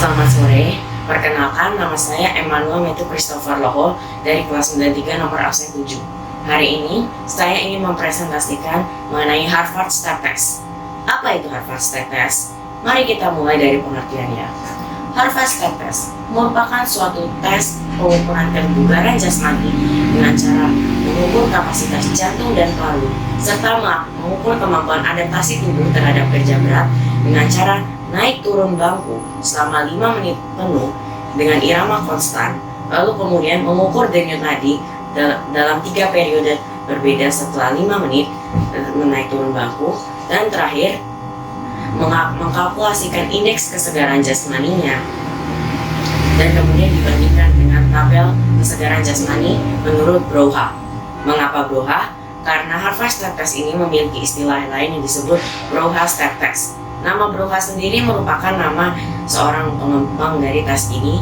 Selamat sore, perkenalkan nama saya Emmanuel Metu Christopher Loho dari kelas 93 nomor absen 7. Hari ini saya ingin mempresentasikan mengenai Harvard Stat Test. Apa itu Harvard Stat Test? Mari kita mulai dari pengertiannya. Harvard Stat Test merupakan suatu tes pengukuran kebugaran jasmani dengan cara mengukur kapasitas jantung dan paru serta mengukur kemampuan adaptasi tubuh terhadap kerja berat dengan cara naik turun bangku selama 5 menit penuh dengan irama konstan, lalu kemudian mengukur denyut nadi dalam 3 periode berbeda setelah 5 menit menaik turun bangku, dan terakhir mengkalkulasikan indeks kesegaran jasmaninya dan kemudian dibandingkan dengan tabel kesegaran jasmani menurut Broha. Mengapa Broha? Karena Harvard Stat Test ini memiliki istilah lain yang disebut Broha Stat Test. Nama Broha sendiri merupakan nama seorang pengembang dari tes ini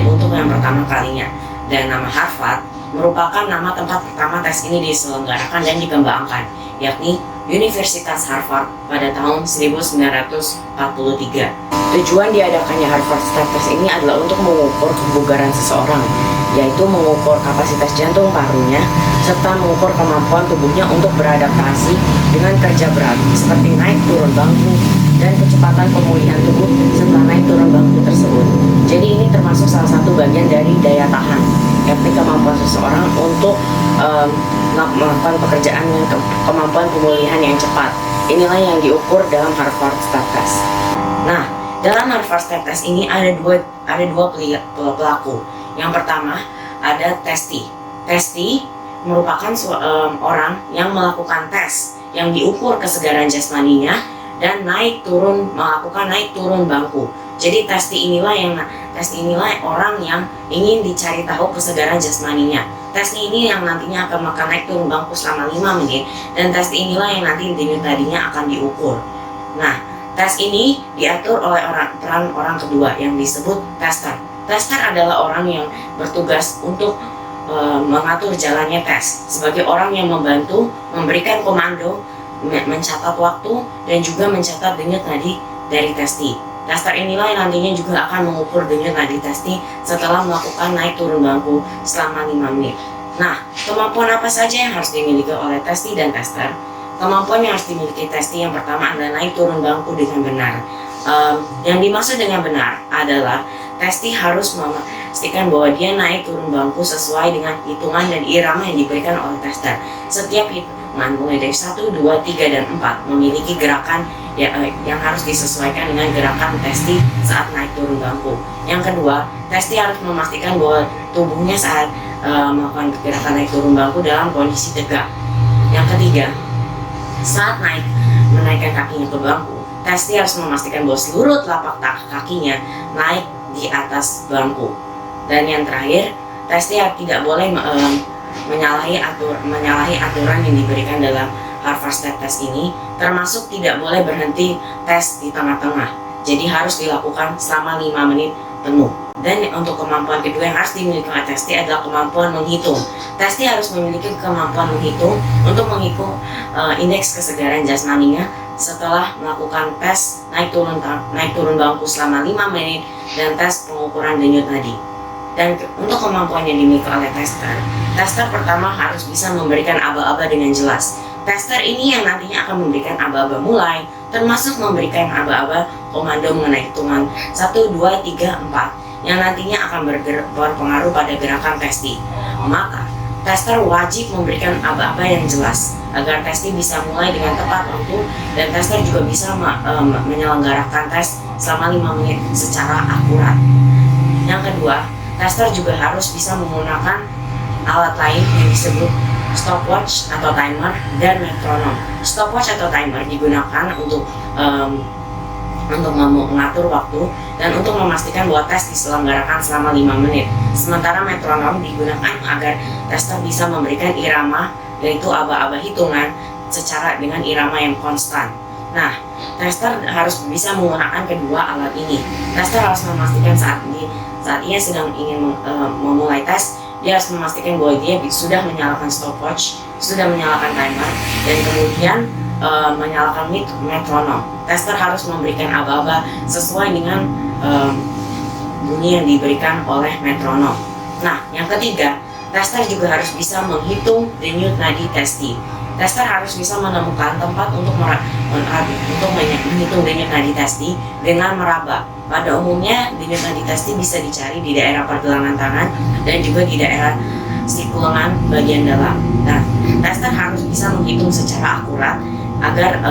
untuk yang pertama kalinya, dan nama Harvard merupakan nama tempat pertama tes ini diselenggarakan dan dikembangkan, yakni Universitas Harvard pada tahun 1943. Tujuan diadakannya Harvard Stat Test ini adalah untuk mengukur kebugaran seseorang, yaitu mengukur kapasitas jantung parunya serta mengukur kemampuan tubuhnya untuk beradaptasi dengan kerja berat seperti naik turun bangku dan kecepatan pemulihan tubuh setelah naik turun bangku tersebut. Jadi ini termasuk salah satu bagian dari daya tahan, yakni kemampuan seseorang untuk melakukan pekerjaan dengan kemampuan pemulihan yang cepat. Inilah yang diukur dalam Harvard Stat Test. Nah, dalam Harvard Stat Test ini ada dua pelaku. Yang pertama ada testi. Testi merupakan orang yang melakukan tes yang diukur kesegaran jasmaninya dan melakukan naik turun bangku. Jadi testi inilah orang yang ingin dicari tahu kesegaran jasmaninya. Tes ini yang nantinya akan naik turun bangku selama 5 menit, dan tes inilah yang nanti denyut nadinya akan diukur. Nah, tes ini diatur oleh peran orang kedua yang disebut tester. Tester adalah orang yang bertugas untuk mengatur jalannya tes, sebagai orang yang membantu memberikan komando, mencatat waktu, dan juga mencatat denyut nadi dari testi. Tester inilah yang nantinya juga akan mengukur denyut nadi testi setelah melakukan naik turun bangku selama 5 menit. Nah, kemampuan apa saja yang harus dimiliki oleh testi dan tester? Kemampuan yang harus dimiliki testi yang pertama adalah naik turun bangku dengan benar. Yang dimaksud dengan benar adalah testi harus memastikan bahwa dia naik turun bangku sesuai dengan hitungan dan irama yang diberikan oleh tester. Setiap hitungan mulai dari 1, 2, 3, dan 4 memiliki gerakan yang harus disesuaikan dengan gerakan testi saat naik turun bangku. Yang kedua, testi harus memastikan bahwa tubuhnya saat melakukan gerakan naik turun bangku dalam kondisi tegak. Yang ketiga, saat menaikkan kakinya ke bangku, testi harus memastikan bahwa seluruh telapak kakinya naik di atas bangku. Dan yang terakhir, testi tidak boleh menyalahi aturan yang diberikan dalam Harvard Stat Test ini, termasuk tidak boleh berhenti tes di tengah-tengah. Jadi harus dilakukan selama 5 menit penuh. Dan untuk kemampuan kedua yang harus dimiliki oleh testi adalah kemampuan menghitung. Testi harus memiliki kemampuan menghitung untuk menghitung indeks kesegaran jasmaninya setelah melakukan tes naik turun bangku selama 5 menit dan tes pengukuran denyut nadi. Dan untuk kemampuan yang dimiliki oleh tester pertama harus bisa memberikan aba-aba dengan jelas. Tester ini yang nantinya akan memberikan aba-aba mulai, termasuk memberikan aba-aba komando mengenai hitungan 1, 2, 3, 4 yang nantinya akan berpengaruh pada gerakan testi. Maka tester wajib memberikan aba-aba yang jelas agar testi bisa mulai dengan tepat waktu, dan tester juga bisa menyelenggarakan tes selama 5 menit secara akurat. Yang kedua, tester juga harus bisa menggunakan alat lain yang disebut stopwatch atau timer dan metronom. Stopwatch atau timer digunakan untuk mengatur waktu dan untuk memastikan bahwa tes diselenggarakan selama 5 menit. Sementara metronom digunakan agar tester bisa memberikan irama, yaitu aba-aba hitungan secara dengan irama yang konstan. Nah, tester harus bisa menggunakan kedua alat ini. Tester harus memastikan saat ia sedang ingin memulai tes, dia harus memastikan bahwa dia sudah menyalakan stopwatch, sudah menyalakan timer, dan kemudian menyalakan metronom. Tester harus memberikan aba-aba sesuai dengan bunyi yang diberikan oleh metronom. Nah, yang ketiga, tester juga harus bisa menghitung denyut nadi testi. Tester harus bisa menemukan tempat untuk menghitung denyut nadi testi dengan meraba. Pada umumnya, denyut nadi testi bisa dicari di daerah pergelangan tangan dan juga di daerah siku lengan bagian dalam. Nah, tester harus bisa menghitung secara akurat agar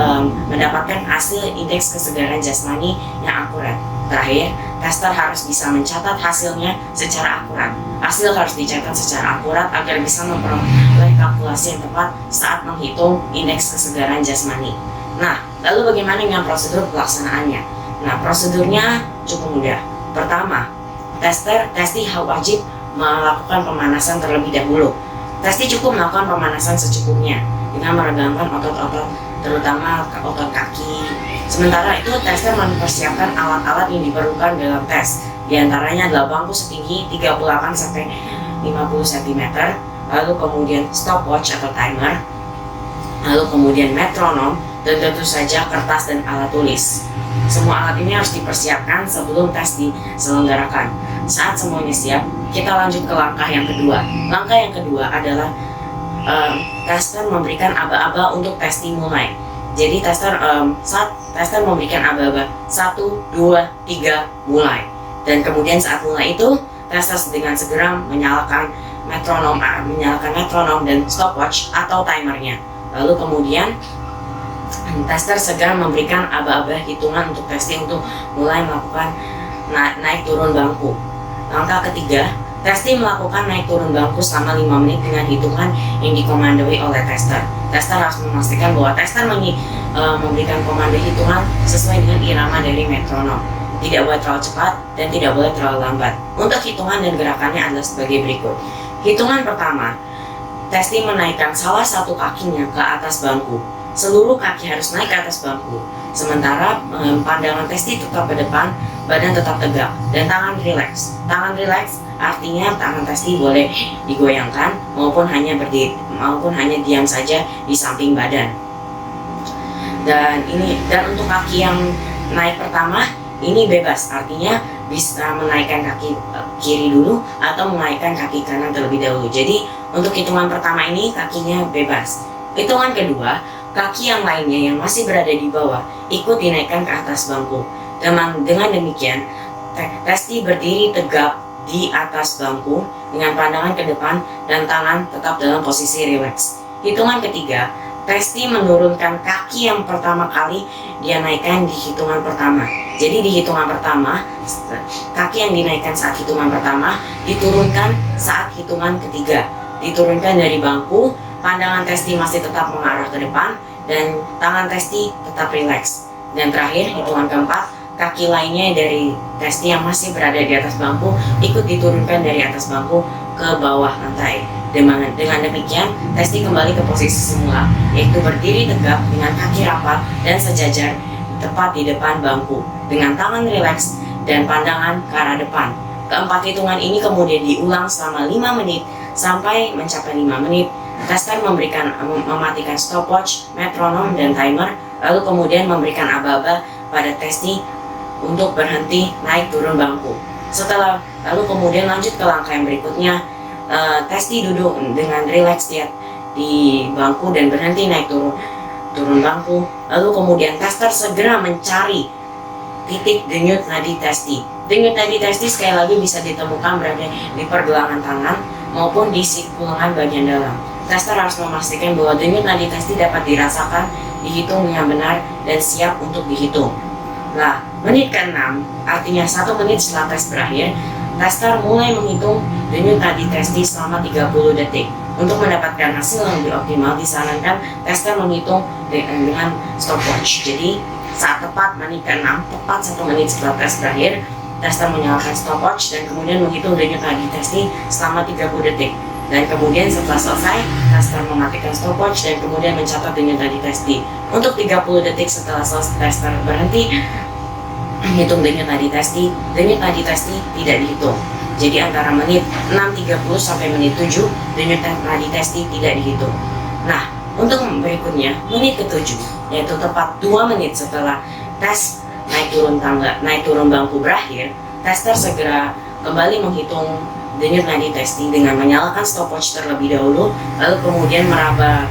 mendapatkan hasil indeks kesegaran jasmani yang akurat. Terakhir, tester harus bisa mencatat hasilnya secara akurat. Hasil harus dicatat secara akurat agar bisa memperoleh kalkulasi yang tepat saat menghitung indeks kesegaran jasmani. Nah, lalu bagaimana dengan prosedur pelaksanaannya? Nah, prosedurnya cukup mudah. Pertama, testi wajib melakukan pemanasan terlebih dahulu. Testi cukup melakukan pemanasan secukupnya dengan meregangkan otot-otot, terutama otot kaki. Sementara itu, tester mempersiapkan alat-alat yang diperlukan dalam tes. Di antaranya adalah bangku setinggi 38-50 cm, lalu kemudian stopwatch atau timer, lalu kemudian metronom, dan tentu saja kertas dan alat tulis. Semua alat ini harus dipersiapkan sebelum tes diselenggarakan. Saat semuanya siap, kita lanjut ke langkah yang kedua. Langkah yang kedua adalah tester memberikan aba-aba untuk tes dimulai. Jadi saat tester memberikan aba-aba 1, 2, 3, mulai. Dan kemudian saat mulai itu, tester dengan segera menyalakan metronom dan stopwatch atau timernya. Lalu kemudian tester segera memberikan aba-aba hitungan untuk testing untuk mulai melakukan naik turun bangku. Langkah ketiga, testi melakukan naik turun bangku selama 5 menit dengan hitungan yang dikomandoi oleh tester. Tester harus memastikan bahwa tester memberikan komando hitungan sesuai dengan irama dari metronom. Tidak boleh terlalu cepat dan tidak boleh terlalu lambat. Untuk hitungan dan gerakannya adalah sebagai berikut. Hitungan pertama, testi menaikkan salah satu kakinya ke atas bangku. Seluruh kaki harus naik ke atas bangku. Sementara pandangan testi tetap ke depan, badan tetap tegak, dan tangan rileks. Tangan rileks artinya tangan testi boleh digoyangkan maupun hanya diam saja di samping badan. Dan untuk kaki yang naik pertama ini bebas, artinya bisa menaikkan kaki kiri dulu atau menaikkan kaki kanan terlebih dahulu. Jadi untuk hitungan pertama ini kakinya bebas. Hitungan kedua, kaki yang lainnya yang masih berada di bawah ikut dinaikkan ke atas bangku. Dengan demikian, testi berdiri tegap di atas bangku dengan pandangan ke depan dan tangan tetap dalam posisi rileks. Hitungan ketiga, testi menurunkan kaki yang pertama kali dia naikkan di hitungan pertama. Jadi di hitungan pertama, kaki yang dinaikkan saat hitungan pertama diturunkan saat hitungan ketiga. Diturunkan dari bangku, pandangan testi masih tetap mengarah ke depan dan tangan testi tetap rileks. Dan terakhir, hitungan keempat, kaki lainnya dari testi yang masih berada di atas bangku ikut diturunkan dari atas bangku ke bawah lantai. Dengan demikian, testi kembali ke posisi semula, yaitu berdiri tegap dengan kaki rapat dan sejajar tepat di depan bangku, dengan tangan rileks dan pandangan ke arah depan. Keempat hitungan ini kemudian diulang selama 5 menit sampai mencapai 5 menit. Tester mematikan stopwatch, metronom, dan timer, lalu kemudian memberikan aba-aba pada testi untuk berhenti naik turun bangku. Lalu kemudian lanjut ke langkah yang berikutnya. Testi duduk dengan rileks di bangku dan berhenti naik turun bangku. Lalu kemudian tester segera mencari titik denyut nadi testi. Denyut nadi testi sekali lagi bisa ditemukan berada di pergelangan tangan maupun di siku lengan bagian dalam. Tester harus memastikan bahwa denyut nadi testi dapat dirasakan, dihitung dengan benar, dan siap untuk dihitung. Nah, menit ke-6, artinya 1 menit setelah tes berakhir, tester mulai menghitung denyut nadi testi selama 30 detik. Untuk mendapatkan hasil yang lebih optimal, disarankan tester menghitung dengan stopwatch. Jadi, saat tepat menit ke-6, tepat 1 menit setelah tes berakhir, tester menyalakan stopwatch dan kemudian menghitung denyut nadi testi selama 30 detik. Dan kemudian setelah selesai, tester mematikan stopwatch dan kemudian mencatat denyut nadi testi. Untuk 30 detik setelah selesai, tester berhenti menghitung denyut nadi testi tidak dihitung. Jadi antara menit 6.30 sampai menit 7, denyut nadi testi tidak dihitung. Nah, Untuk berikutnya, menit ke-7, yaitu tepat 2 menit setelah tes naik turun bangku berakhir, tester segera kembali menghitung denyut nadi testing dengan menyalakan stopwatch terlebih dahulu, lalu kemudian meraba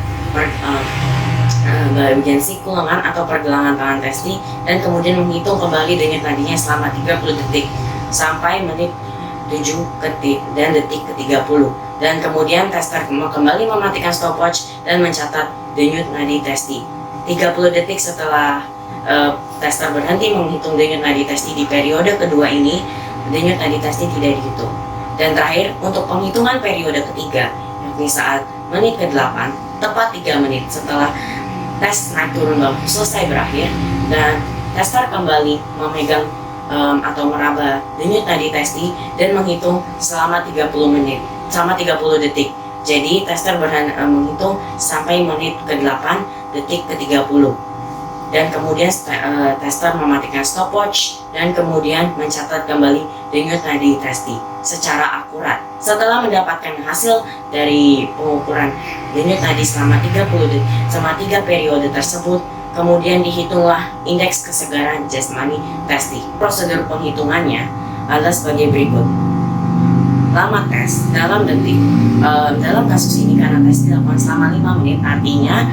bagian siku lengan atau pergelangan tangan testi, dan kemudian menghitung kembali denyut nadinya selama 30 detik sampai menit 7 dan detik ke-30. Dan kemudian tester kembali mematikan stopwatch dan mencatat denyut nadi testi. 30 detik setelah tester berhenti menghitung denyut nadi testi di periode kedua ini, denyut nadi testi tidak dihitung. Dan terakhir, untuk penghitungan periode ketiga, yakni saat menit ke-8, tepat 3 menit setelah tes naik turun bangku selesai berakhir, dan tester kembali memegang atau meraba denyut nadi testi dan menghitung selama 30 detik. Jadi tester menghitung sampai menit ke-8 detik ke-30. Dan kemudian tester mematikan stopwatch dan kemudian mencatat kembali denyut nadi testi secara akurat. Setelah mendapatkan hasil dari pengukuran denyut nadi selama 3 periode tersebut, kemudian dihitunglah indeks kesegaran jasmani testi. Prosedur penghitungannya adalah sebagai berikut. Lama tes dalam detik. Dalam kasus ini karena tes dilakukan selama 5 menit, artinya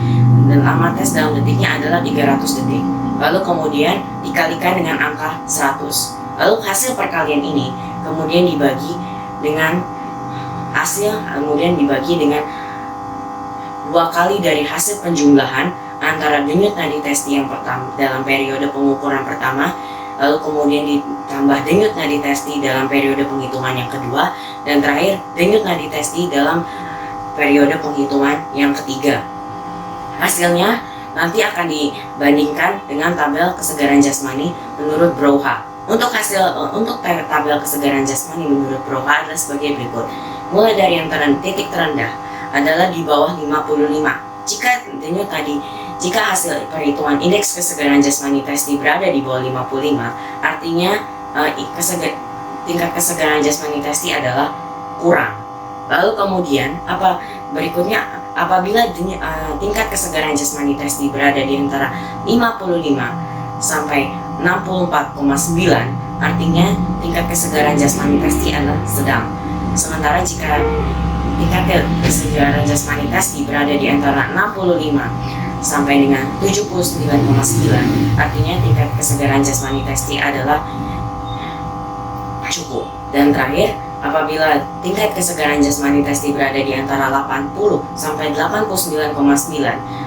lama tes dalam detiknya adalah 300 detik. Lalu kemudian dikalikan dengan angka 100. Lalu hasil perkalian ini kemudian dibagi dengan 2 kali dari hasil penjumlahan antara denyut nadi testi yang pertama dalam periode pengukuran pertama, lalu kemudian ditambah denyut nadi testi dalam periode penghitungan yang kedua, dan terakhir denyut nadi testi dalam periode penghitungan yang ketiga. Hasilnya nanti akan dibandingkan dengan tabel kesegaran jasmani menurut Brouwer. Untuk tabel kesegaran jasmani menurut Brouwer adalah sebagai berikut. Mulai dari yang titik terendah adalah di bawah 55. Jika hasil perhitungan indeks kesegaran jasmani testi berada di bawah 55, artinya tingkat kesegaran jasmani testi adalah kurang. Lalu kemudian berikutnya, apabila tingkat kesegaran jasmani testi berada di antara 55 sampai 64,9, artinya tingkat kesegaran jasmani testi adalah sedang. Sementara jika tingkat kesegaran jasmani testi berada di antara 65 sampai dengan 79,9, artinya tingkat kesegaran jasmani testi adalah cukup. Dan terakhir, apabila tingkat kesegaran jasmani testi berada di antara 80 sampai 89,9,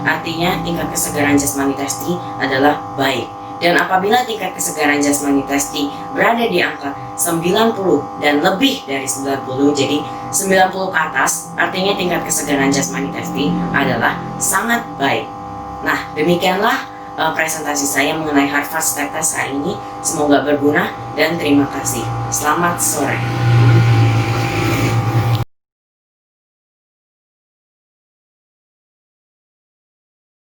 artinya tingkat kesegaran jasmani testi adalah baik. Dan apabila tingkat kesegaran jasmani testi berada di angka 90 dan lebih dari 90, jadi 90 ke atas, artinya tingkat kesegaran jasmani testi adalah sangat baik. Nah, demikianlah presentasi saya mengenai Harvard State Test hari ini. Semoga berguna dan terima kasih. Selamat sore.